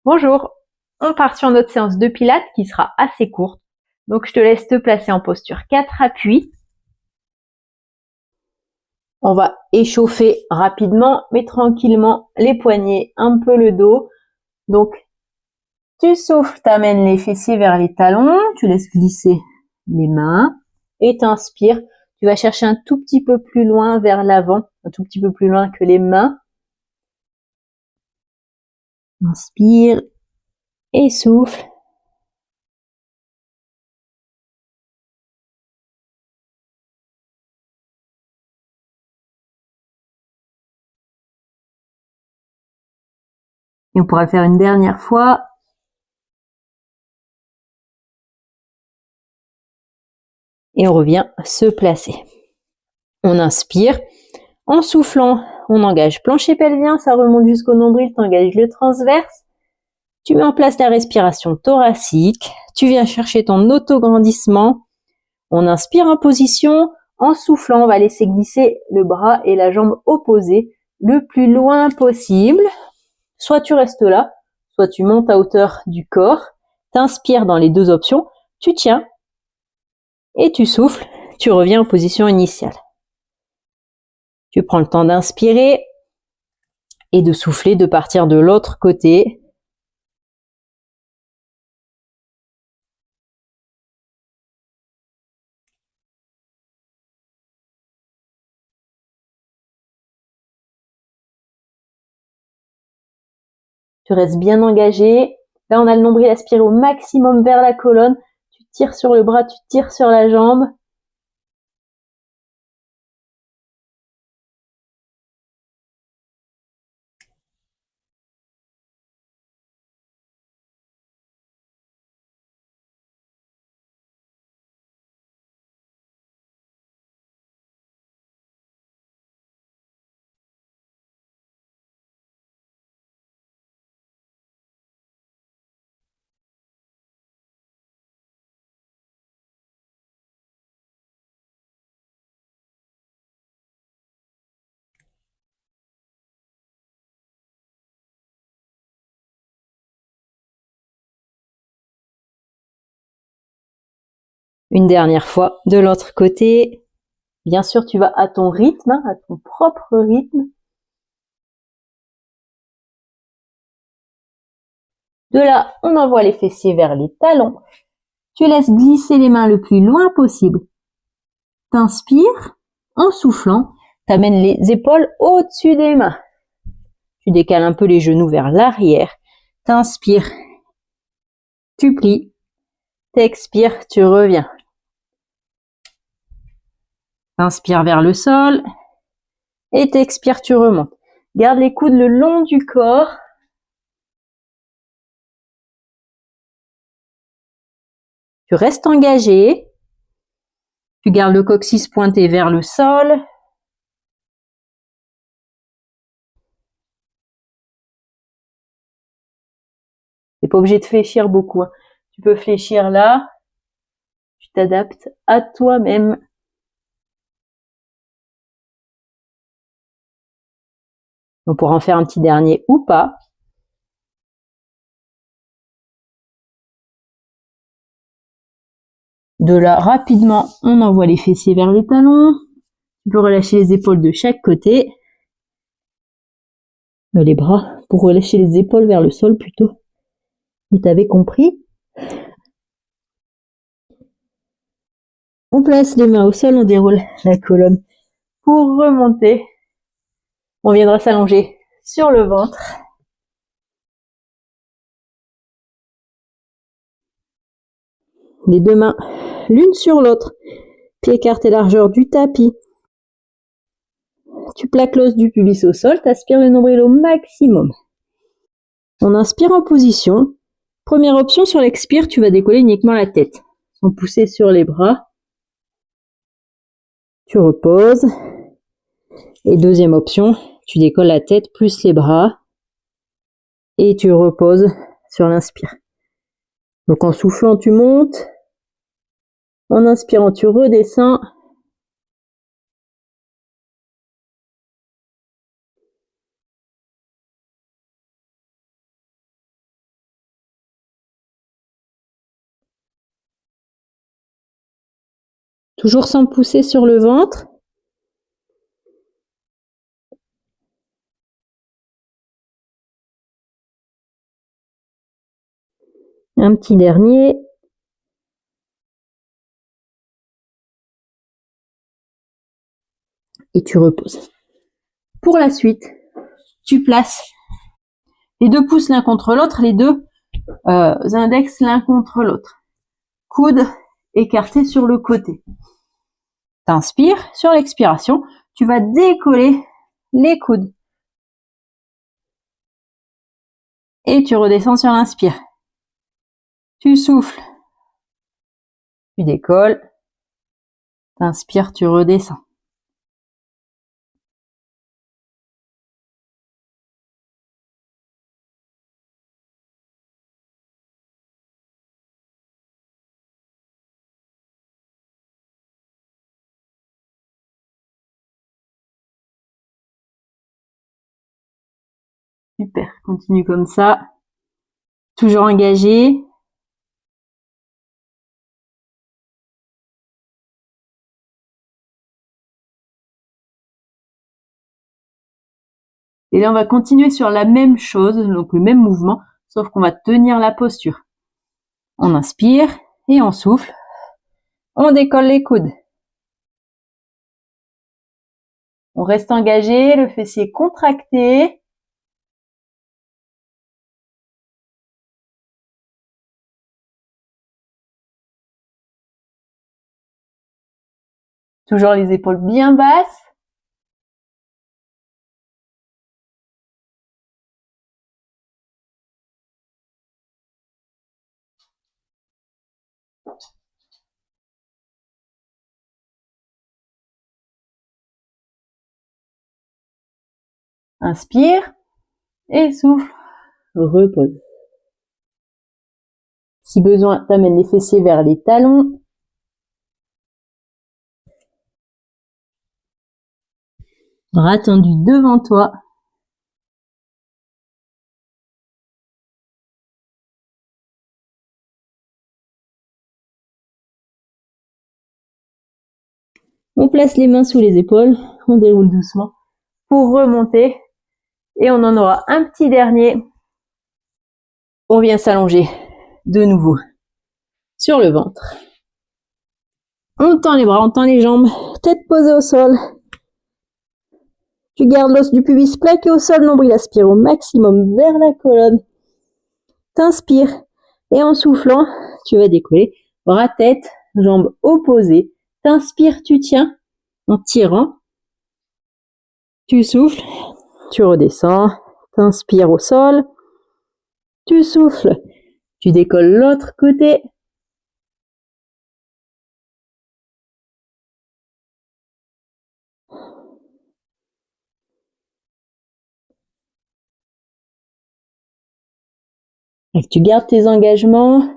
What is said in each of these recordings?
Bonjour, on part sur notre séance de pilates qui sera assez courte. Donc je te laisse te placer en posture 4 appuis. On va échauffer rapidement mais tranquillement les poignets, un peu le dos. Donc tu souffles, t'amènes les fessiers vers les talons, tu laisses glisser les mains et t'inspires. Tu vas chercher un tout petit peu plus loin vers l'avant, un tout petit peu plus loin que les mains. Inspire et souffle. Et on pourra le faire une dernière fois. Et on revient se placer. On inspire. En soufflant, on engage plancher pelvien, ça remonte jusqu'au nombril, t'engages le transverse. Tu mets en place la respiration thoracique. Tu viens chercher ton autograndissement. On inspire en position. En soufflant, on va laisser glisser le bras et la jambe opposée le plus loin possible. Soit tu restes là, soit tu montes à hauteur du corps. T'inspires dans les deux options. Tu tiens et tu souffles. Tu reviens en position initiale. Tu prends le temps d'inspirer et de souffler, de partir de l'autre côté. Tu restes bien engagé. Là, on a le nombril aspiré au maximum vers la colonne. Tu tires sur le bras, tu tires sur la jambe. Une dernière fois, de l'autre côté. Bien sûr, tu vas à ton rythme, à ton propre rythme. De là, on envoie les fessiers vers les talons. Tu laisses glisser les mains le plus loin possible. T'inspires, en soufflant, t'amènes les épaules au-dessus des mains. Tu décales un peu les genoux vers l'arrière. T'inspires, tu plies. T'expires, tu reviens. Inspire vers le sol et t'expires, tu remontes. Garde les coudes le long du corps. Tu restes engagé. Tu gardes le coccyx pointé vers le sol. T'es pas obligé de fléchir beaucoup. Tu peux fléchir là. Tu t'adaptes à toi-même. On pourra en faire un petit dernier ou pas. De là, rapidement, on envoie les fessiers vers les talons. Tu peux relâcher les épaules de chaque côté. Les bras, pour relâcher les épaules vers le sol plutôt. Et t'avais compris? On place les mains au sol, on déroule la colonne pour remonter. On viendra s'allonger sur le ventre. Les deux mains l'une sur l'autre. Pieds écartés largeur du tapis. Tu plaques l'os du pubis au sol, t'aspires le nombril au maximum. On inspire en position. Première option, sur l'expire, tu vas décoller uniquement la tête, sans pousser sur les bras. Tu reposes. Et deuxième option, tu décolles la tête plus les bras. Et tu reposes sur l'inspire. Donc en soufflant, tu montes. En inspirant, tu redescends. Toujours sans pousser sur le ventre. Un petit dernier. Et tu reposes. Pour la suite, tu places les 2 pouces l'un contre l'autre, les 2 index l'un contre l'autre. Coude écarté sur le côté. T'inspires, sur l'expiration, tu vas décoller les coudes. Et tu redescends sur l'inspire. Tu souffles. Tu décolles. T'inspires, tu redescends. Super, continue comme ça. Toujours engagé. Et là, on va continuer sur la même chose, donc le même mouvement, sauf qu'on va tenir la posture. On inspire et on souffle. On décolle les coudes. On reste engagé, le fessier contracté. Toujours les épaules bien basses. Inspire et souffle. Repose. Si besoin, t'amènes les fessiers vers les talons. Bras tendus devant toi. On place les mains sous les épaules. On déroule doucement pour remonter. Et on en aura un petit dernier. On vient s'allonger de nouveau sur le ventre. On tend les bras, on tend les jambes, tête posée au sol. Tu gardes l'os du pubis plaqué au sol, nombril aspire au maximum vers la colonne. T'inspires et en soufflant, tu vas décoller. Bras, tête, jambes opposées. T'inspires, tu tiens en tirant. Tu souffles, tu redescends. T'inspires au sol. Tu souffles, tu décolles l'autre côté. Et tu gardes tes engagements.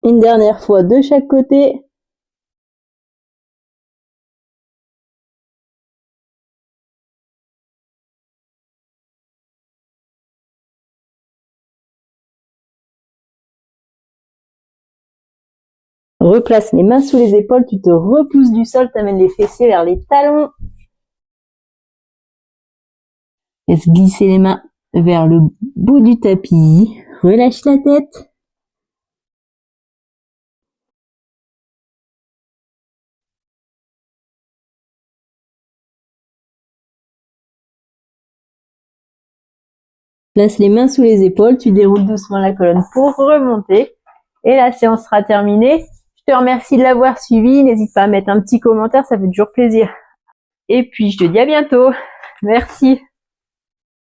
Une dernière fois de chaque côté. Replace les mains sous les épaules, tu te repousses du sol, t'amènes les fessiers vers les talons. Laisse glisser les mains vers le bout du tapis. Relâche la tête. Place les mains sous les épaules, tu déroules doucement la colonne pour remonter. Et la séance sera terminée. Je te remercie de l'avoir suivi. N'hésite pas à mettre un petit commentaire, ça fait toujours plaisir. Et puis, je te dis à bientôt. Merci.